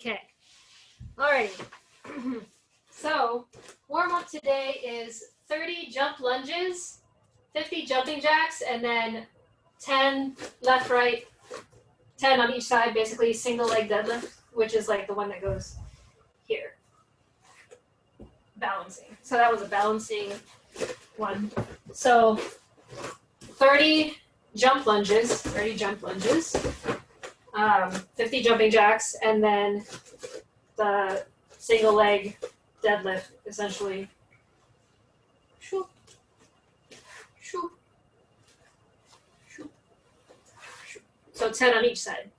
Okay. Alrighty. So, warm up today is 30 jump lunges, 50 jumping jacks, and then 10 left, right, 10 on each side, basically single leg deadlift, which is like the one that goes here. Balancing. So that was a balancing one. So 30 jump lunges, 50 jumping jacks, and then the single leg deadlift, essentially. Shoo, shoo, shoo, shoo. So 10 on each side.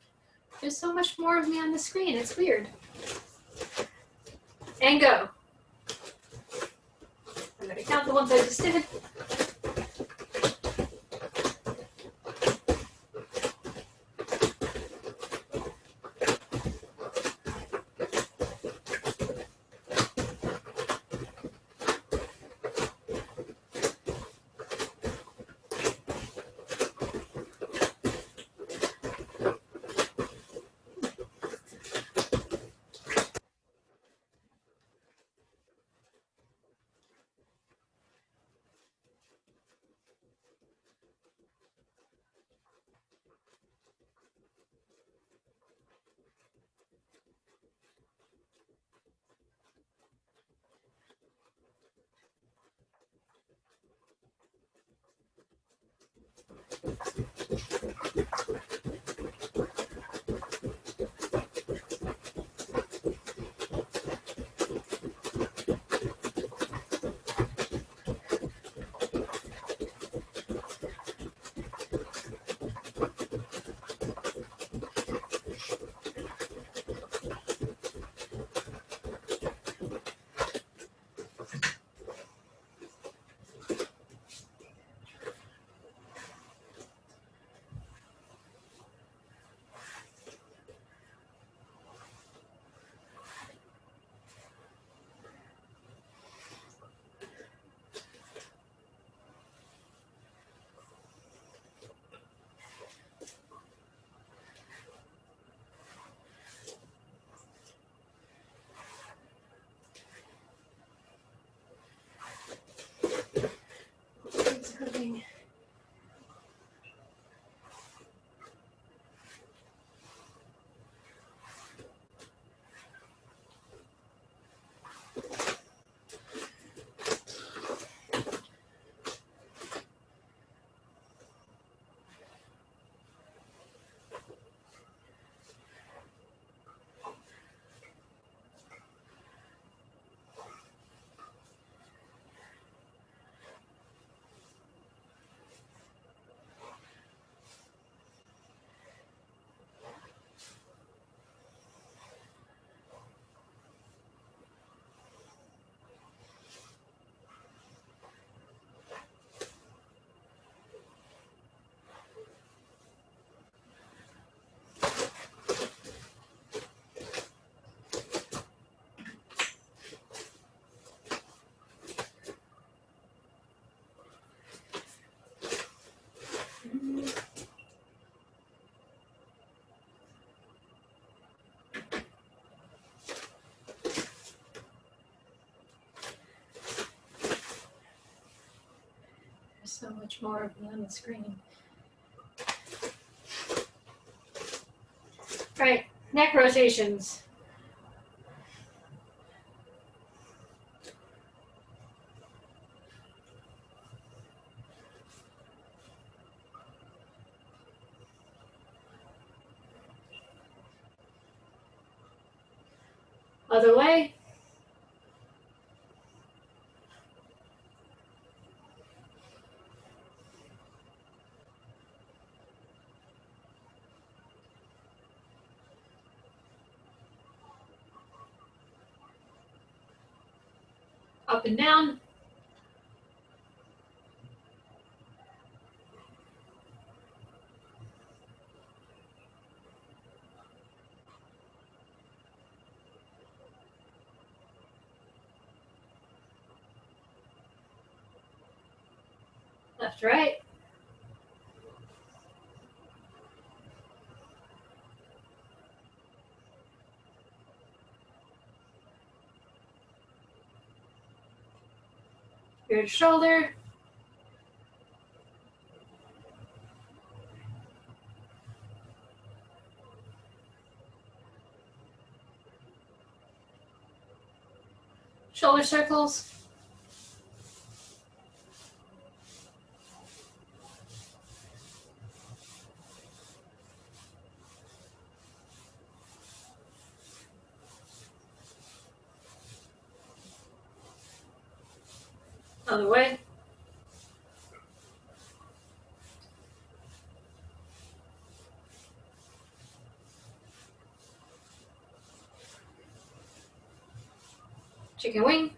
There's so much more of me on the screen. It's weird. And go. I'm going to count the ones I just did. So much more of me on the screen. All right, neck rotations. Other way. Up and down. Left to right. Good shoulder. Shoulder circles. Other way. Chicken wing.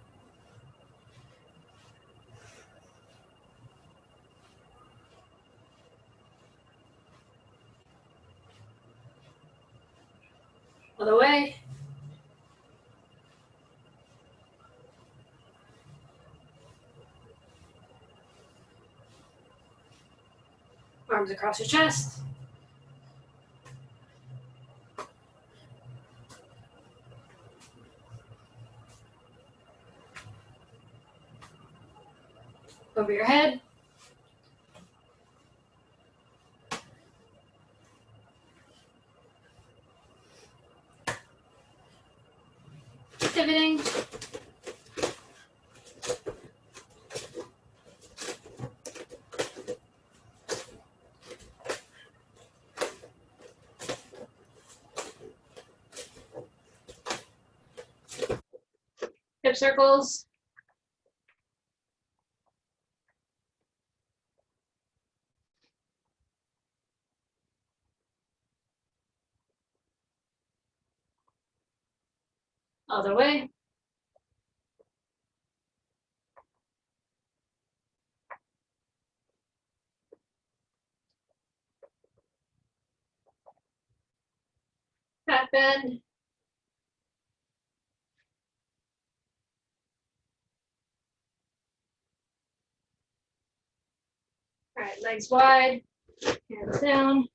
Other way. Arms across your chest. Over your head. Pivoting. Hip circles. Other way. Back bend. All right, legs wide, hands down.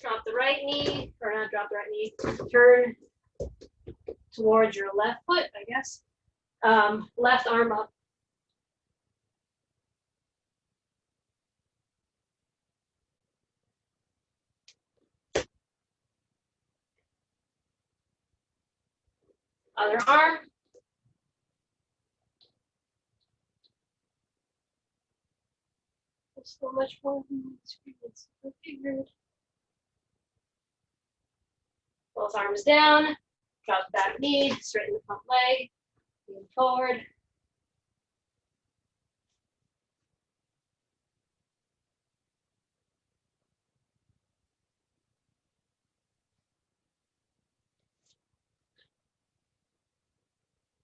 Drop the right knee, or not drop the right knee, turn towards your left foot, I guess. Left arm up. Other arm. There's so much more than the screen. It's so figured. Both arms down. Drop the back knee, straighten the front leg, lean forward.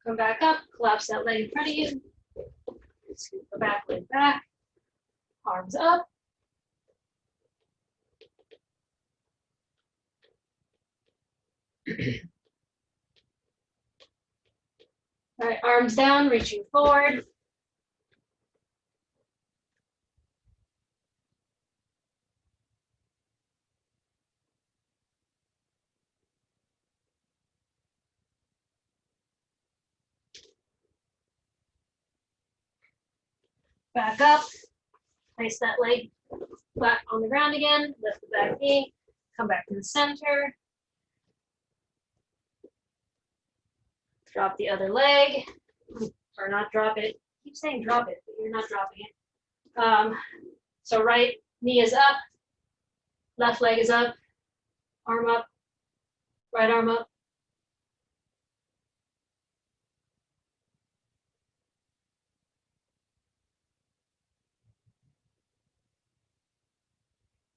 Come back up, collapse that leg in front of you. Scoop the back leg back. Arms up. All right, arms down, reaching forward. Back up. Place that leg flat on the ground again. Lift the back knee. Come back to the center. Drop the other leg. Or not drop it. I keep saying drop it, but you're not dropping it. So right knee is up. Left leg is up. Arm up. Right arm up.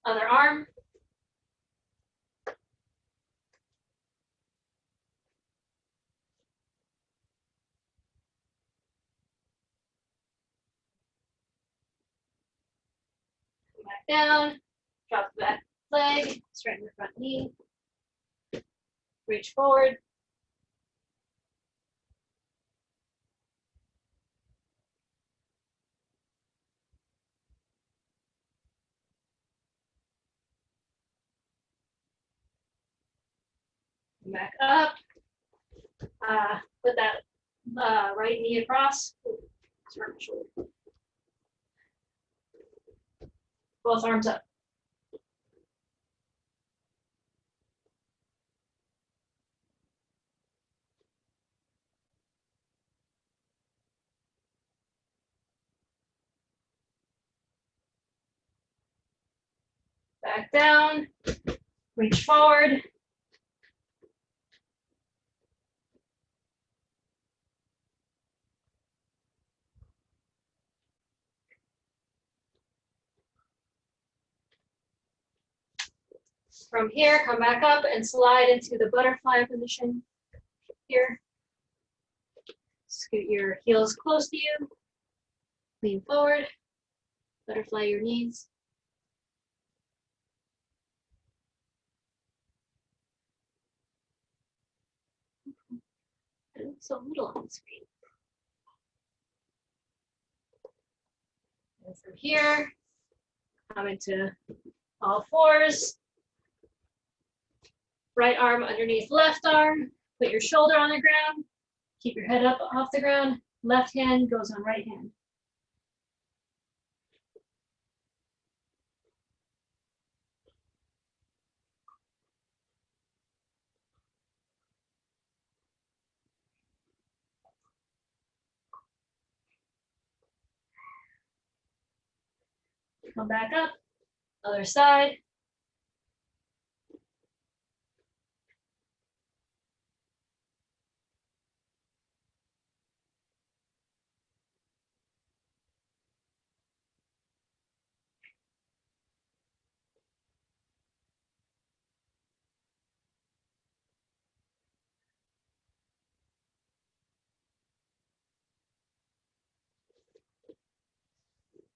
Other arm. Come back down. Drop the back leg. Straighten the front knee. Reach forward. Come back up. Put that right knee across. Start my shoulder. Both arms up. Back down, reach forward. From here, come back up and slide into the butterfly position here. Scoot your heels close to you. Lean forward. Butterfly your knees. It looks so little on the screen. And from here, come into all fours. Right arm underneath left arm. Put your shoulder on the ground. Keep your head up off the ground. Left hand goes on right hand. Come back up. Other side.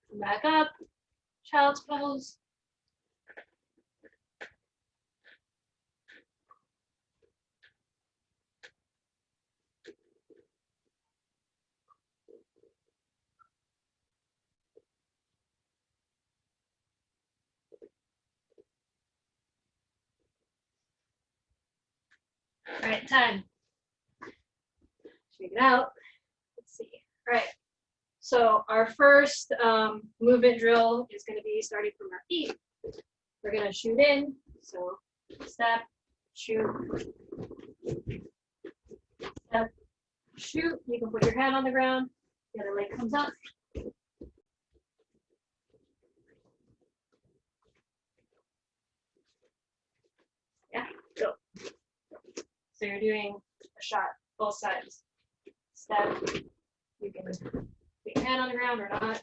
Come back up. Child's pose. All right, time. Shake it out. Let's see. All right. So our first movement drill is going to be starting from our feet. We're going to shoot in. So step, shoot, step, shoot. You can put your head on the ground. The other leg comes up. Yeah, go. So you're doing a shot, both sides. Step. You can put your hand on the ground or not.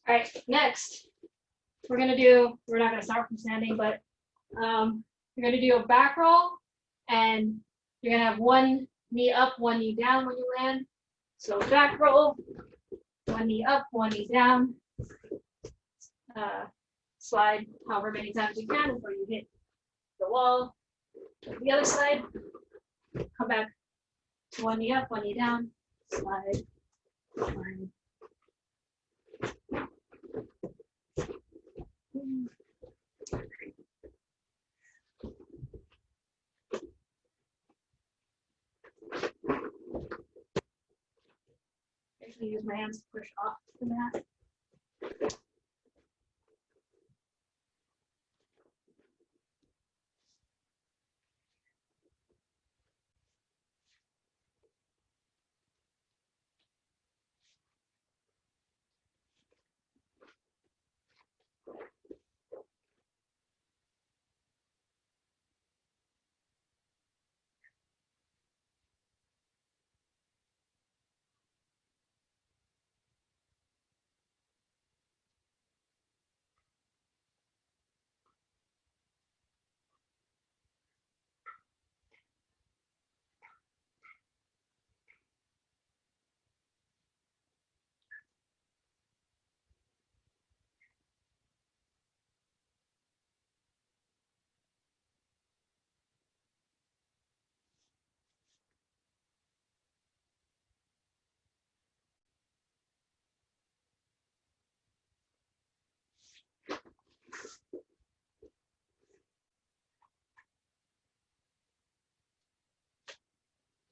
All right, next, we're not gonna start from standing, but you're gonna do a back roll, and you're gonna have one knee up, one knee down when you land. So back roll, one knee up, one knee down. Slide however many times you can before you hit the wall. The other side, come back, one knee up, one knee down, slide, slide. Actually use my hands to push off the mat.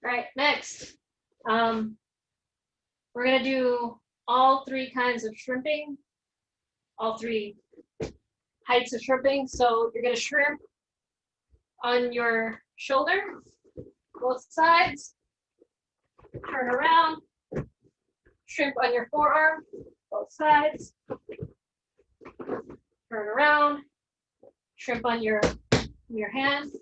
All right, next, we're gonna do all three kinds of shrimping, all three heights of shrimping. So you're gonna shrimp on your shoulder, both sides, turn around, shrimp on your forearm, both sides, turn around, shrimp on your hand,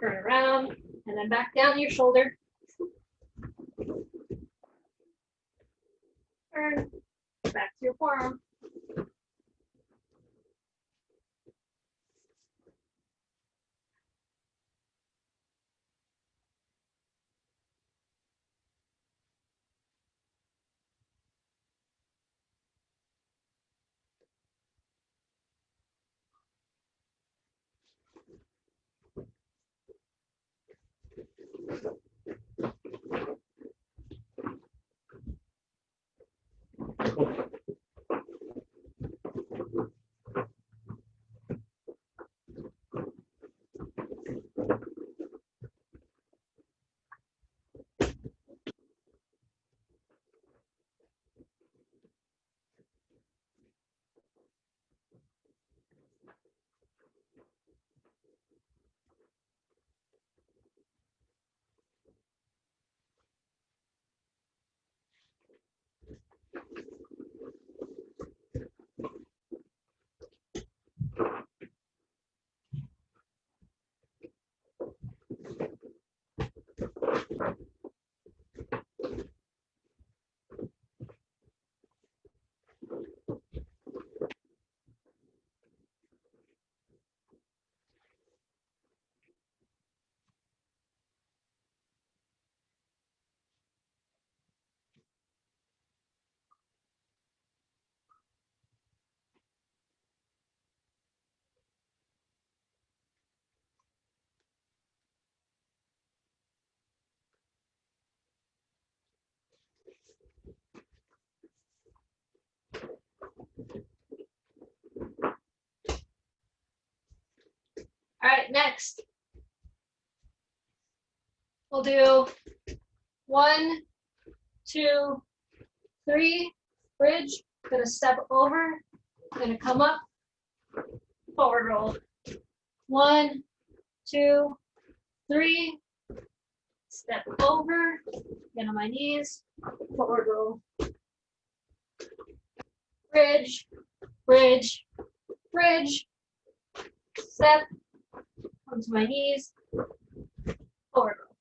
turn around, and then back down your shoulder. Turn back to your forearm. All right, next, we'll do 1, 2, 3, bridge, gonna step over, gonna come up, forward roll. 1, 2, 3, step over, get on my knees, forward roll. Bridge, bridge, bridge, step, onto my knees, forward roll.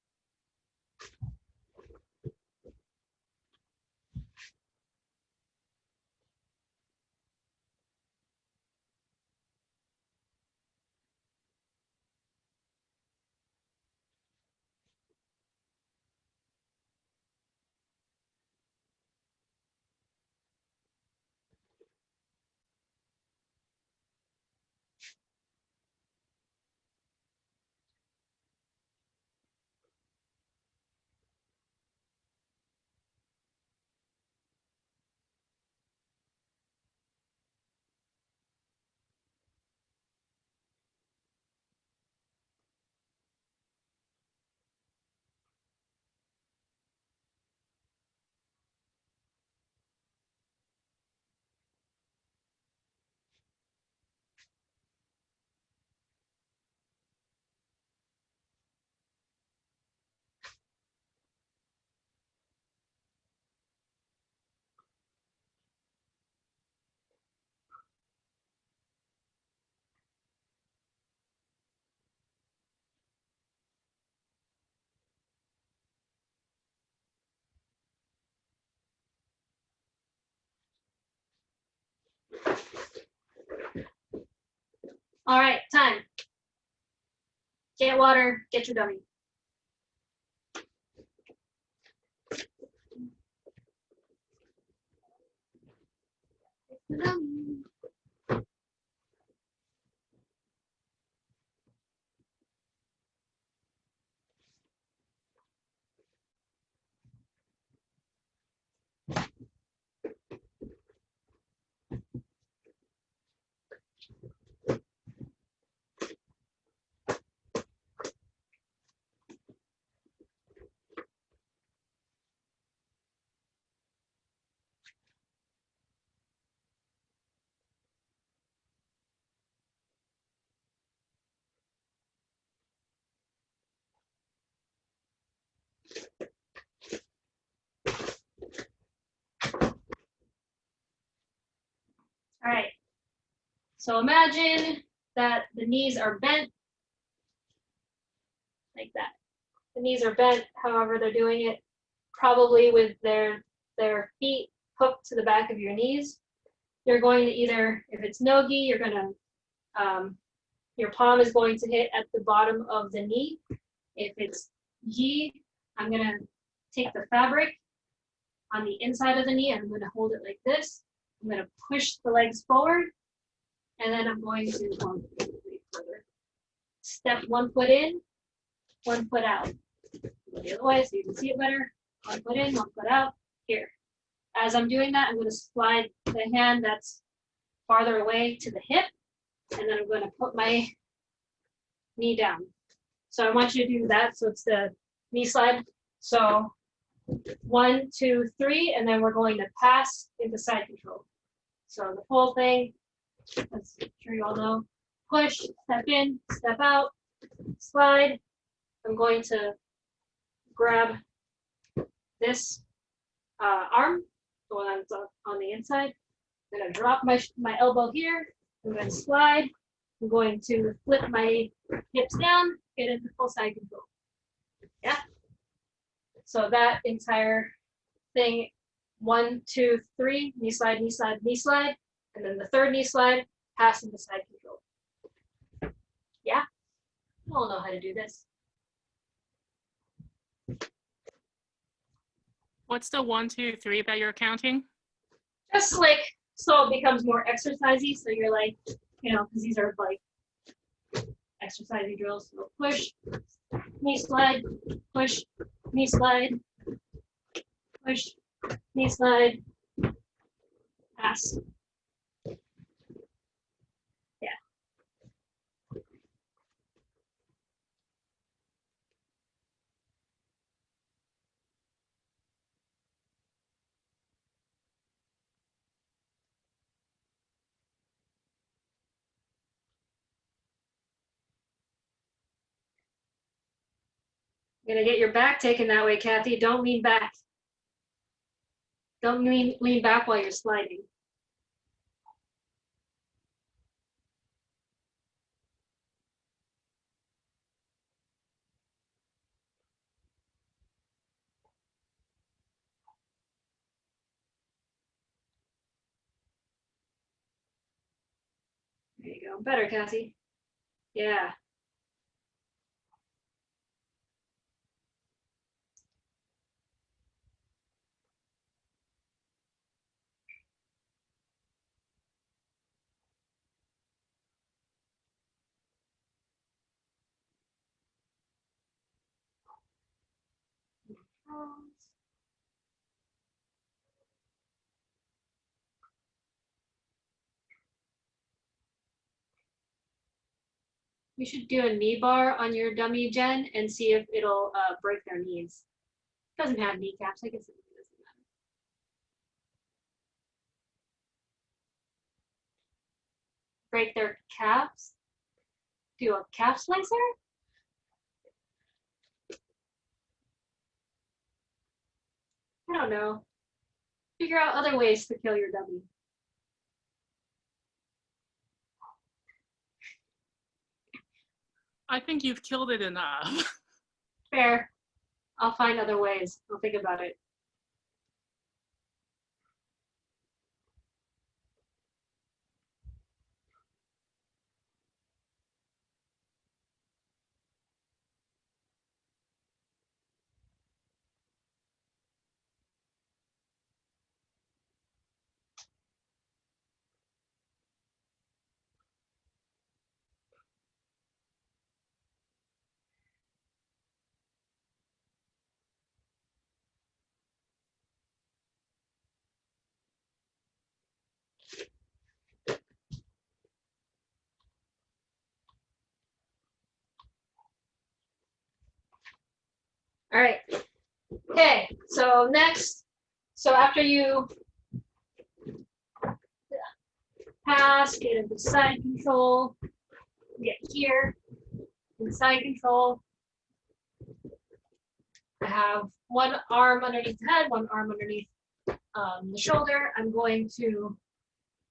All right, time. Get water, get your dummy. All right, so imagine that the knees are bent like that. The knees are bent, however they're doing it, probably with their feet hooked to the back of your knees. You're going to either, if it's no-gi, you're gonna, your palm is going to hit at the bottom of the knee. If it's gi, I'm gonna take the fabric on the inside of the knee, and I'm gonna hold it like this. I'm gonna push the legs forward, and then I'm going to step one foot in, one foot out. Go the other way so you can see it better. One foot in, one foot out. Here. As I'm doing that, I'm going to slide the hand that's farther away to the hip, and then I'm going to put my knee down. So I want you to do that, so it's the knee slide. So 1, 2, 3, and then we're going to pass into side control. So the whole thing, I'm sure you all know, push, step in, step out, slide. I'm going to grab this arm, the one that's on the inside. I'm going to drop my elbow here. I'm going to slide. I'm going to flip my hips down, get into full side control. Yeah. So that entire thing, 1, 2, 3, knee slide, knee slide, knee slide, and then the third knee slide, pass into side control. Yeah, you all know how to do this. What's the 1, 2, 3 that you're counting? Just like, so it becomes more exercisey. So you're like, you know, because these are like exercisey drills. So push, knee slide, push, knee slide, push, knee slide, pass. Yeah. You're gonna get your back taken that way, Kathy. Don't lean back. Don't lean back while you're sliding. There you go. Better, Kathy. Yeah. You should do a knee bar on your dummy, Jen, and see if it'll break their knees. It doesn't have kneecaps. I guess it doesn't matter. Break their calves? Do a calf slicer? I don't know. Figure out other ways to kill your dummy. I think you've killed it enough. Fair. I'll find other ways. I'll think about it. All right. Okay, so next, so after you pass, get into side control, get here, in side control. I have one arm underneath the head, one arm underneath the shoulder. I'm going to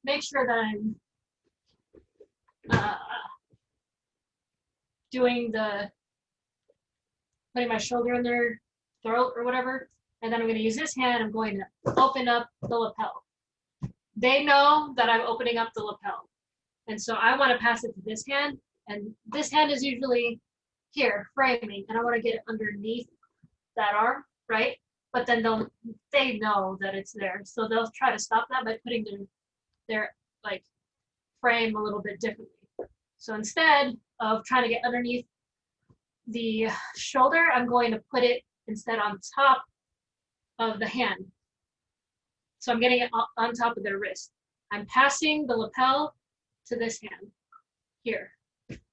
make sure that I'm putting my shoulder in their throat or whatever, and then I'm going to use this hand. I'm going to open up the lapel. They know that I'm opening up the lapel, and so I want to pass it to this hand, and this hand is usually here, framing, and I want to get it underneath that arm, right? But then they know that it's there, so they'll try to stop that by putting their like frame a little bit differently. So instead of trying to get underneath the shoulder, I'm going to put it instead on top of the hand. So I'm getting it on top of their wrist. I'm passing the lapel to this hand here.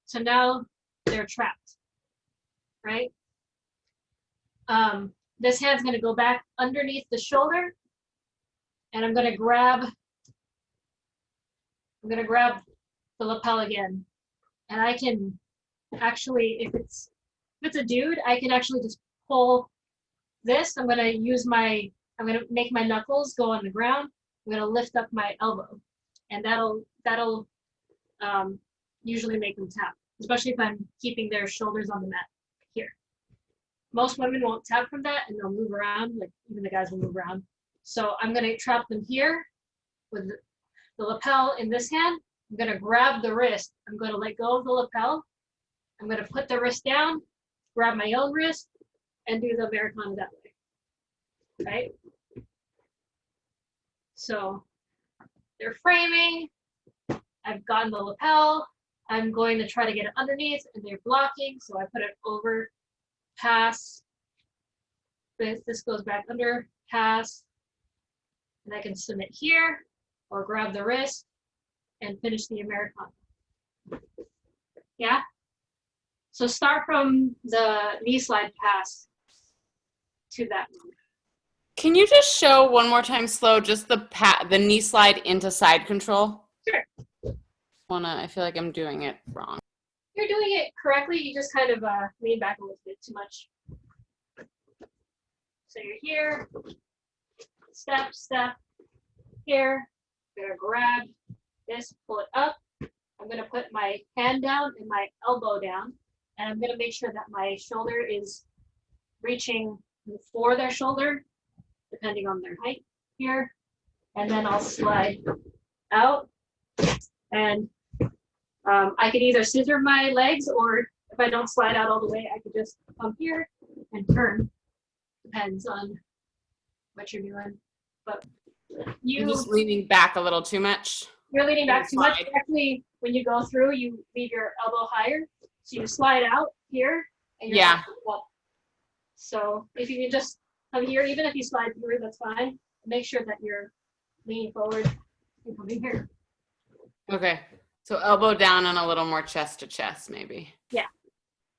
So now they're trapped, right? This hand's going to go back underneath the shoulder, and I'm going to grab the lapel again. And I can actually, if it's a dude, I can actually just pull this. I'm going to make my knuckles go on the ground. I'm going to lift up my elbow, and that'll usually make them tap, especially if I'm keeping their shoulders on the mat here. Most women won't tap from that, and they'll move around, like even the guys will move around. So I'm going to trap them here with the lapel in this hand. I'm going to grab the wrist. I'm going to let go of the lapel. I'm going to put the wrist down, grab my own wrist, and do the Americana that way, right? So they're framing. I've gotten the lapel. I'm going to try to get it underneath, and they're blocking, so I put it over, pass. This goes back under, pass, and I can submit here or grab the wrist and finish the Americana. Yeah? So start from the knee slide pass to that one. Can you just show one more time slow, just the knee slide into side control? Sure. I feel like I'm doing it wrong. You're doing it correctly. You just kind of lean back a little bit too much. So you're here, step, here. I'm gonna grab this, pull it up. I'm gonna put my hand down and my elbow down, and I'm gonna make sure that my shoulder is reaching for their shoulder, depending on their height here. And then I'll slide out, and I could either scissor my legs, or if I don't slide out all the way, I could just come here and turn. Depends on what you're doing. But You're just leaning back a little too much. You're leaning back too much. Actually, when you go through, you leave your elbow higher. So you slide out here, and you're up. So if you can just come here, even if you slide through, that's fine. Make sure that you're leaning forward and coming here. Okay. So elbow down and a little more chest to chest, maybe. Yeah.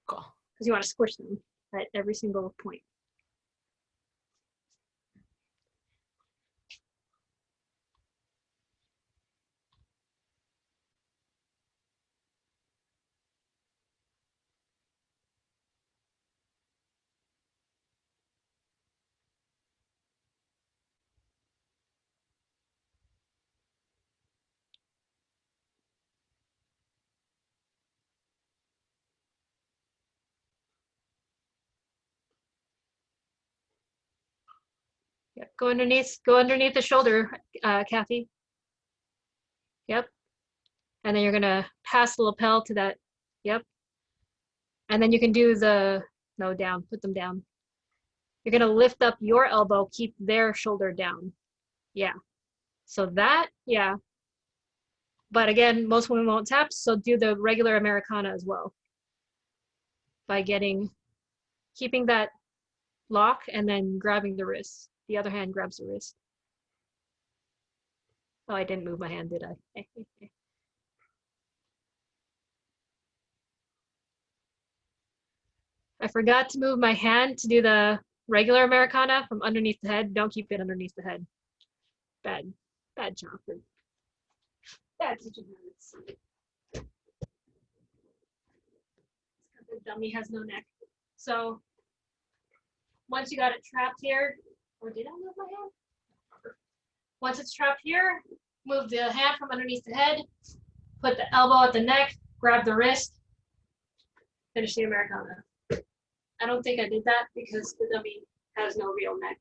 Cool. Because you want to squish them at every single point. Yep. Go underneath the shoulder, Kathy. Yep. And then you're gonna pass the lapel to that. Yep. And then you can do down, put them down. You're gonna lift up your elbow, keep their shoulder down. Yeah. So that, yeah. But again, most women won't tap, so do the regular Americana as well. By keeping that lock and then grabbing the wrist. The other hand grabs the wrist. Oh, I didn't move my hand, did I? I forgot to move my hand to do the regular Americana from underneath the head. Don't keep it underneath the head. Bad job. Bad teaching habits. The dummy has no neck. So once you got it trapped here, or did I move my hand? Once it's trapped here, move the hand from underneath the head, put the elbow at the neck, grab the wrist, finish the Americana. I don't think I did that because the dummy has no real neck.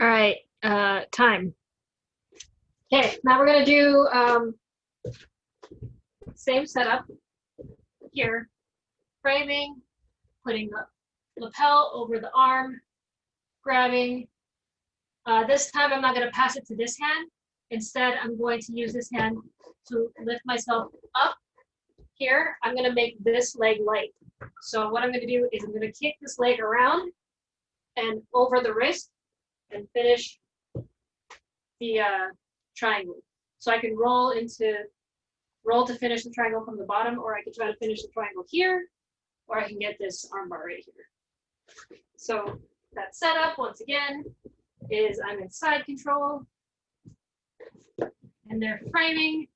All right, time. Okay, now we're gonna do same setup here, framing, putting the lapel over the arm, grabbing. This time I'm not gonna pass it to this hand. Instead, I'm going to use this hand to lift myself up here. I'm gonna make this leg light. So what I'm gonna do is I'm gonna kick this leg around and over the wrist and finish the triangle. So I can roll to finish the triangle from the bottom, or I can try to finish the triangle here, or I can get this armbar right here. So that setup, once again, is I'm in side control, and they're framing,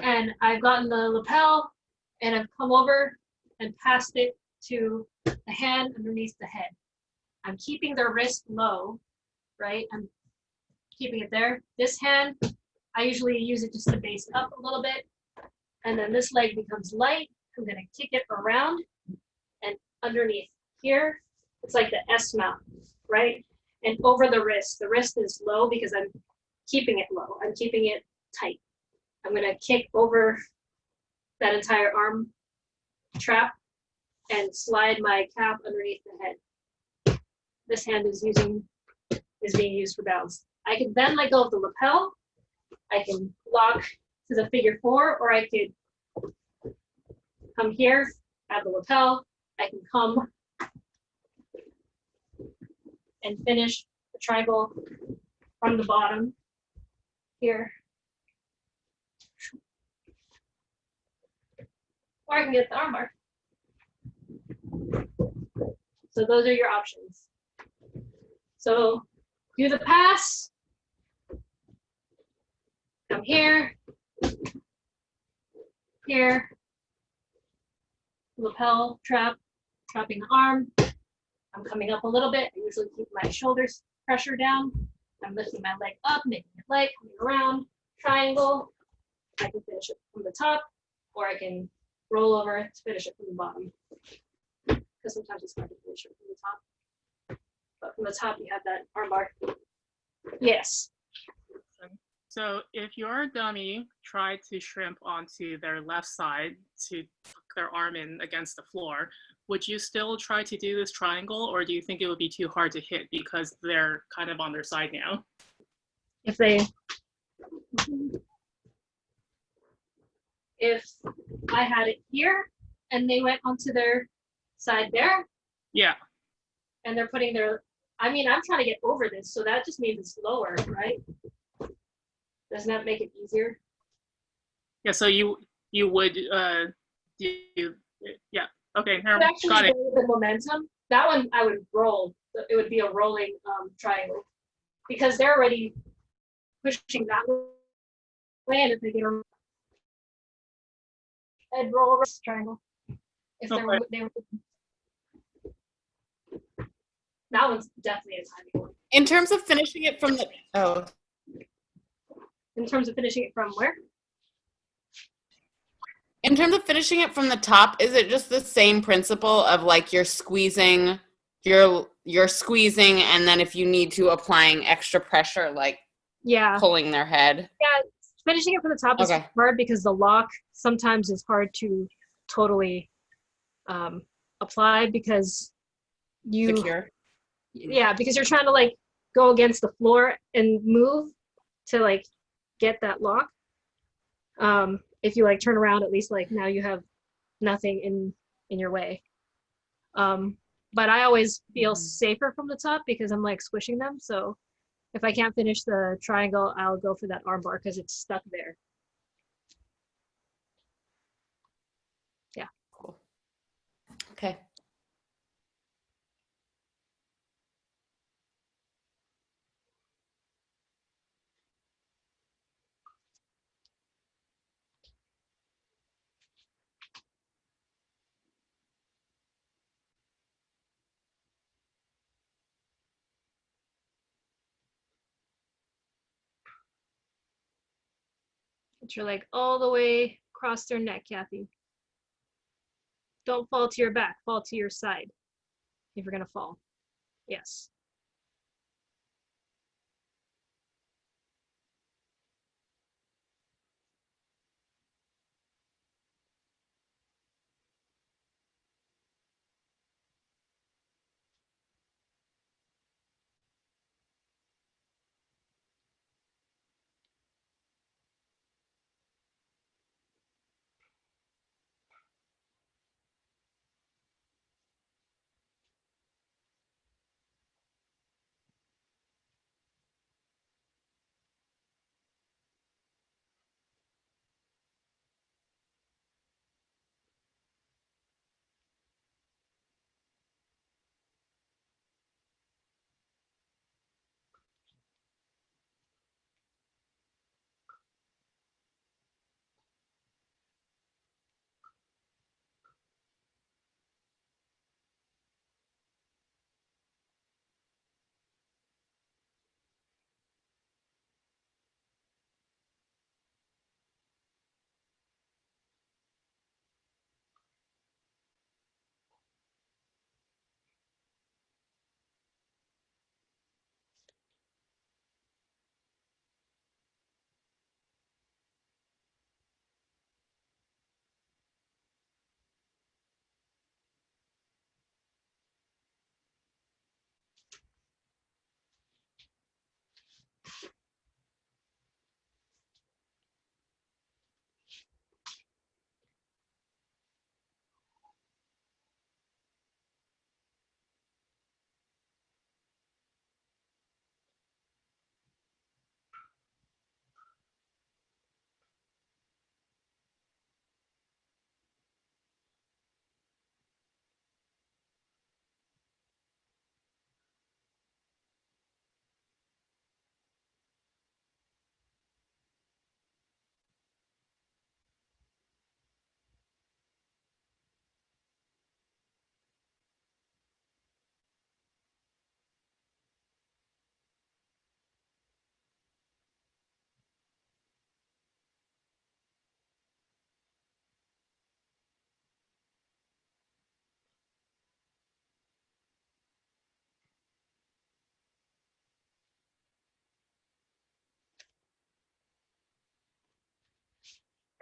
and I've gotten the lapel, and I've come over and passed it to the hand underneath the head. I'm keeping their wrist low, right? I'm keeping it there. This hand, I usually use it just to base up a little bit. And then this leg becomes light. I'm gonna kick it around and underneath here, it's like the S mount, right? And over the wrist is low because I'm keeping it low. I'm keeping it tight. I'm gonna kick over that entire arm trap and slide my cap underneath the head. This hand is being used for balance. I can then let go of the lapel. I can lock to the figure 4, or I could come here, add the lapel. I can come and finish the triangle from the bottom here. Or I can get the armbar. So those are your options. So do the pass, come here, here, lapel trap, trapping the arm. I'm coming up a little bit. I usually keep my shoulders pressure down. I'm lifting my leg up, making it light, coming around, triangle. I can finish it from the top, or I can roll over to finish it from the bottom. Because sometimes it's hard to finish it from the top. But from the top, you have that armbar. Yes. So if your dummy tried to shrimp onto their left side to hook their arm in against the floor, would you still try to do this triangle, or do you think it would be too hard to hit because they're kind of on their side now? If I had it here and they went onto their side there. Yeah. And they're putting their, I'm trying to get over this, so that just means it's lower, right? Doesn't that make it easier? Yeah, so you would do, yeah, okay, But actually, got it. the momentum, that one I would roll. It would be a rolling triangle because they're already pushing that way, and if they get I'd roll around triangle. If they were, that one's definitely a timing one. In terms of finishing it from the In terms of finishing it from where? in terms of finishing it from the top, is it just the same principle of like you're squeezing, and then if you need to, applying extra pressure, like pulling their head? Yeah, finishing it from the top is hard because the lock sometimes is hard to totally apply because Secure. Yeah, because you're trying to like go against the floor and move to like get that lock. If you like turn around, at least like now you have nothing in your way. But I always feel safer from the top because I'm like squishing them. So if I can't finish the triangle, I'll go for that arm bar because it's stuck there. Yeah. Cool. Okay. Put your leg all the way across their neck, Kathy. Don't fall to your back, fall to your side if you're gonna fall. Yes.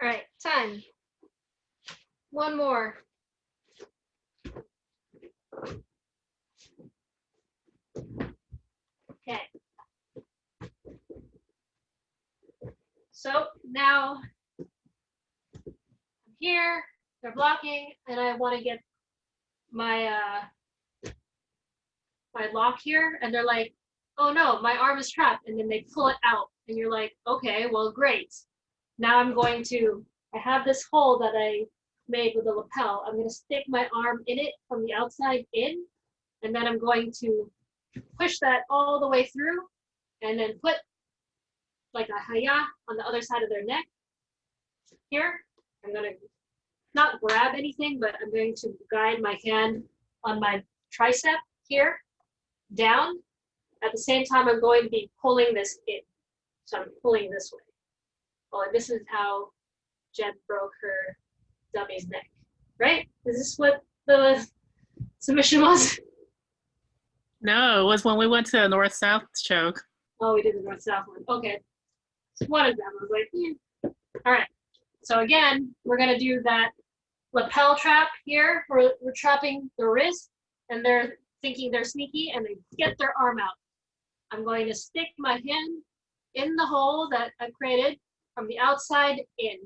All right, time. One more. Okay. So now I'm here, they're blocking, and I want to get my my lock here, and they're like, oh no, my arm is trapped, and then they pull it out, and you're like, okay, well, great. Now I'm going to, I have this hole that I made with the lapel. I'm going to stick my arm in it from the outside in, and then I'm going to push that all the way through, and then put like a haya on the other side of their neck. Here, I'm going to not grab anything, but I'm going to guide my hand on my tricep here, down. At the same time, I'm going to be pulling this in. So I'm pulling this way. Oh, and this is how Jen broke her dummy's neck, right? Is this what the submission was? No, it was when we went to the north-south choke. Oh, we did the north-south one. Okay. So one of them. I was like, All right. So again, we're going to do that lapel trap here. We're trapping the wrist, and they're thinking they're sneaky, and they get their arm out. I'm going to stick my hand in the hole that I've created from the outside in,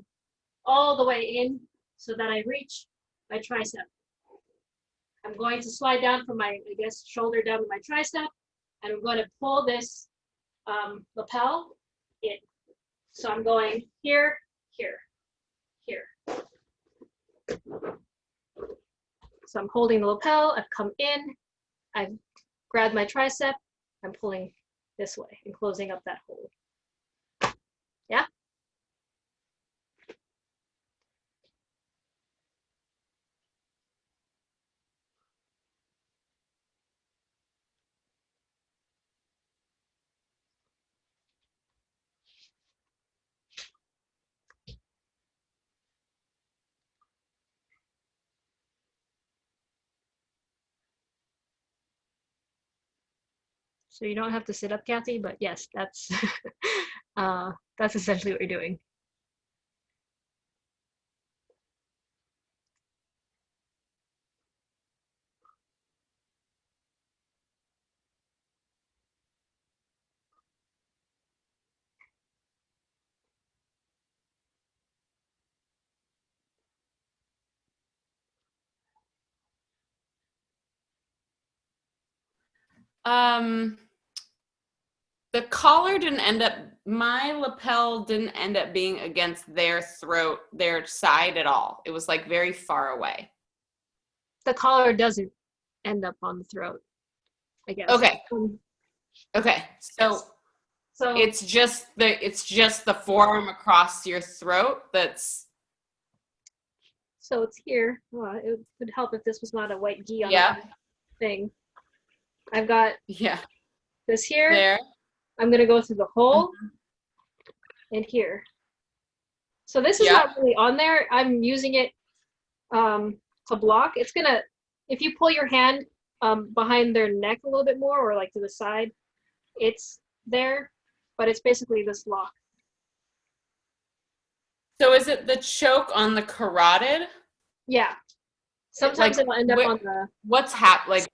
all the way in, so that I reach my tricep. I'm going to slide down from my, I guess, shoulder down to my tricep, and I'm going to pull this lapel in. So I'm going here, here, here. So I'm holding the lapel, I've come in, I've grabbed my tricep, I'm pulling this way and closing up that hole. Yeah? So you don't have to sit up, Kathy, but yes, that's that's essentially what you're doing. The collar didn't end up, my lapel didn't end up being against their throat, their side at all. It was like very far away. The collar doesn't end up on the throat, I guess. Okay. Okay. So it's just the forearm across your throat that's. So it's here. Well, it would help if this was not a white gi on Yeah. the thing. I've got this here. There. I'm gonna go through the hole and here. So this is not really on there. I'm using it to block. It's gonna, if you pull your hand behind their neck a little bit more, or like to the side, it's there, but it's basically this lock. So is it the choke on the carotid? Yeah. Sometimes it'll end up on the. What's happening? Like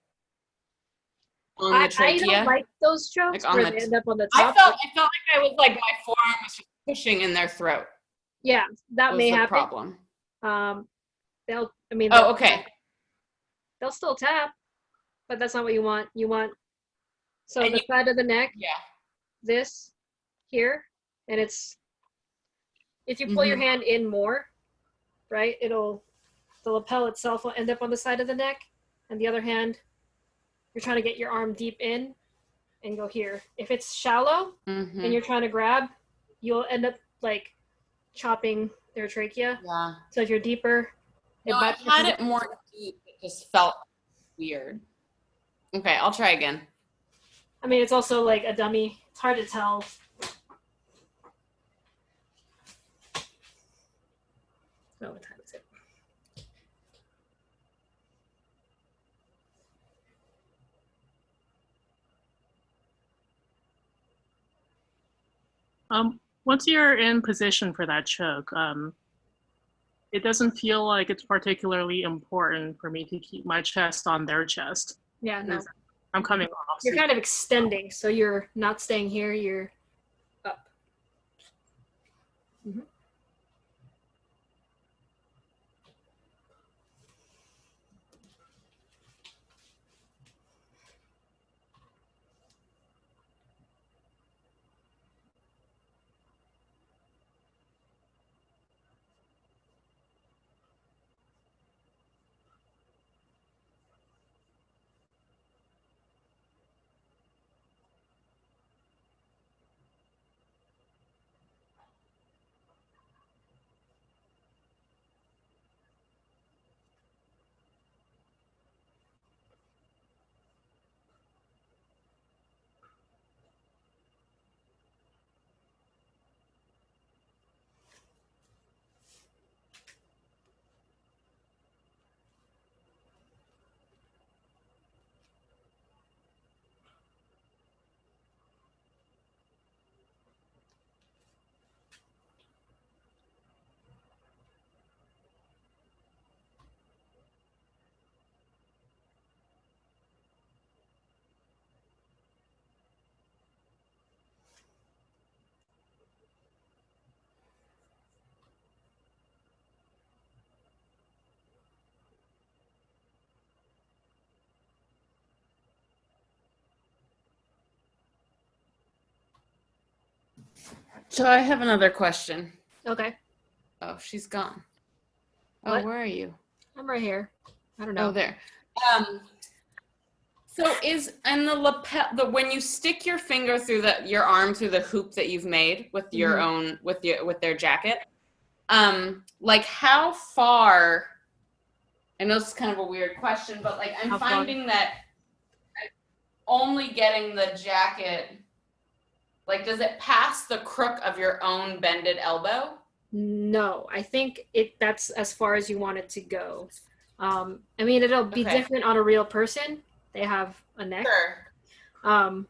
on the trachea? I don't like those chokes like where they end up on the top. I felt like I was like my forearm was just pushing in their throat. Yeah, that may happen. Problem. They'll still tap, but that's not what you want. You want the side of the neck. Yeah. This here, and it's if you pull your hand in more, right? The lapel itself will end up on the side of the neck, and the other hand, you're trying to get your arm deep in and go here. If it's shallow and you're trying to grab, you'll end up like chopping their trachea. Yeah. So if you're deeper, I had it more deep. It just felt weird. Okay, I'll try again. I mean, it's also like a dummy. It's hard to tell. Oh, what time is it? Once you're in position for that choke, it doesn't feel like it's particularly important for me to keep my chest on their chest. Yeah, no. I'm coming off. You're kind of extending, so you're not staying here, you're up. So I have another question. Okay. Oh, she's gone. What? Oh, where are you? I'm right here. I don't know. Oh, there. So is in the lapel, when you stick your finger through your arm through the hoop that you've made with your own with their jacket, like how far? I know this is kind of a weird question, but like I'm finding that I'm only getting the jacket. Like, does it pass the crook of your own bended elbow? No, I think that's as far as you want it to go. I mean, it'll be different on a real person. They have a neck. Sure. And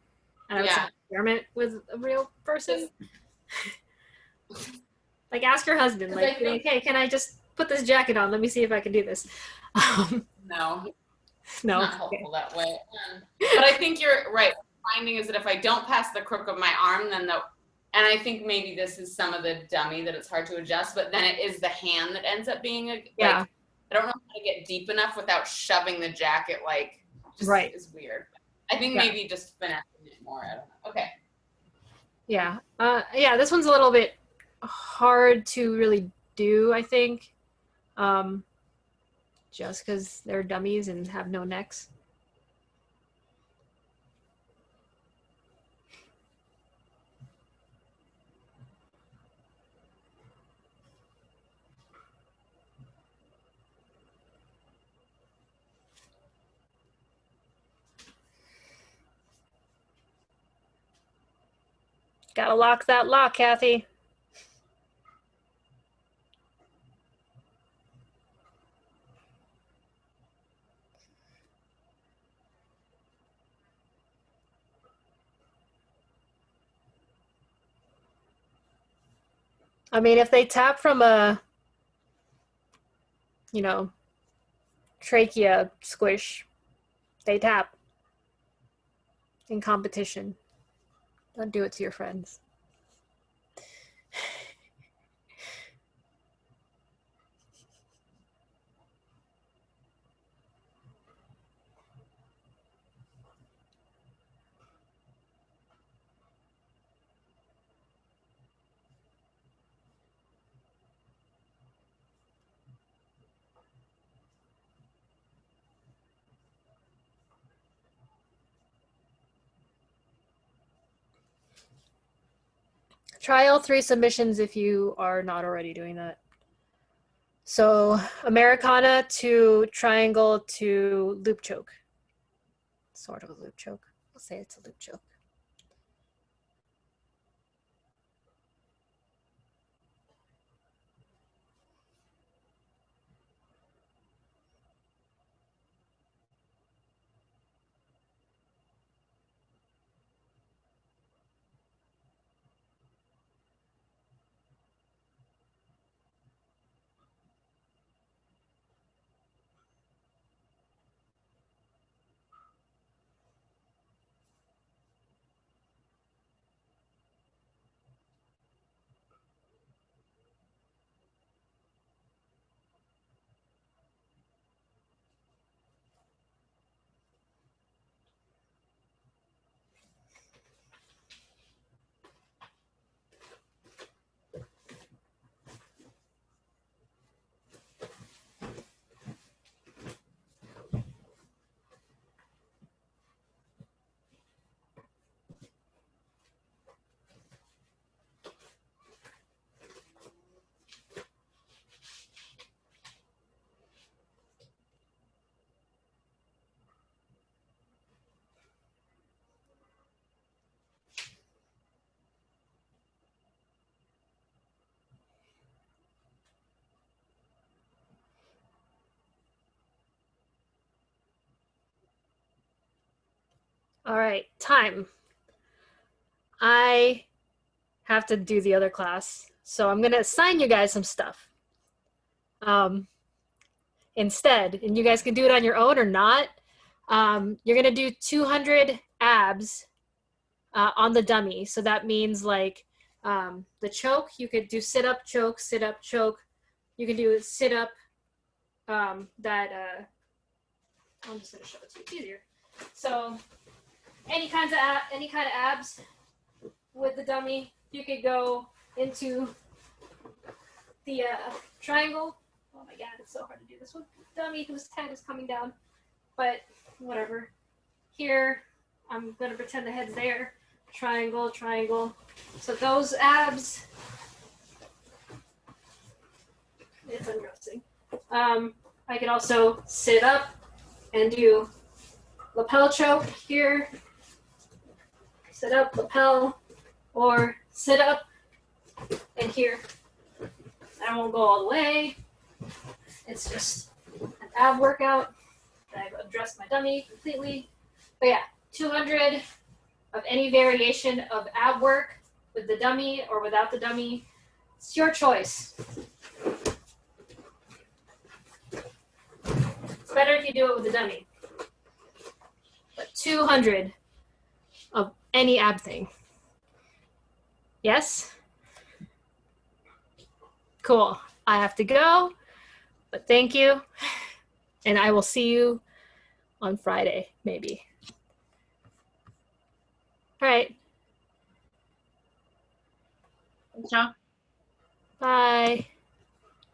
I would say experiment with a real person. Like, ask your husband. Like, hey, can I just put this jacket on? Let me see if I can do this. No. No. Not helpful that way. But I think you're right. Finding is that if I don't pass the crook of my arm, then and I think maybe this is some of the dummy that it's hard to adjust, but then it is the hand that ends up being I don't know how to get deep enough without shoving the jacket is weird. I think maybe just finessing it more. I don't know. Okay. Yeah. This one's a little bit hard to really do, I think. Just because they're dummies and have no necks. Gotta lock that lock, Kathy. I mean, if they tap from a, trachea squish, they tap in competition. Don't do it to your friends. Try all 3 submissions if you are not already doing that. So Americana to triangle to loop choke. Sort of a loop choke. I'll say it's a loop choke. All right, time. I have to do the other class, so I'm gonna assign you guys some stuff instead, and you guys can do it on your own or not. You're gonna do 200 abs on the dummy, so that means like the choke. You could do sit up, choke, sit up, choke. You can do sit up. I'm just gonna show it to you. It's easier. So any kind of abs with the dummy. you could go into the triangle. Oh my god, it's so hard to do this with dummy whose head is coming down. But whatever. Here, I'm gonna pretend the head's there. Triangle, triangle. So those abs, it's undressing. I could also sit up and do lapel choke here. Sit up, lapel, or sit up and here. I won't go all the way. It's just an ab workout. I've addressed my dummy completely. But yeah, 200 of any variation of ab work with the dummy or without the dummy. It's your choice. It's better if you do it with the dummy. But 200 of any ab thing. Yes? Cool. I have to go, but thank you. And I will see you on Friday, maybe. All right. Ciao. Bye.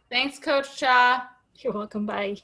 Thanks, Coach Cha. You're welcome. Bye.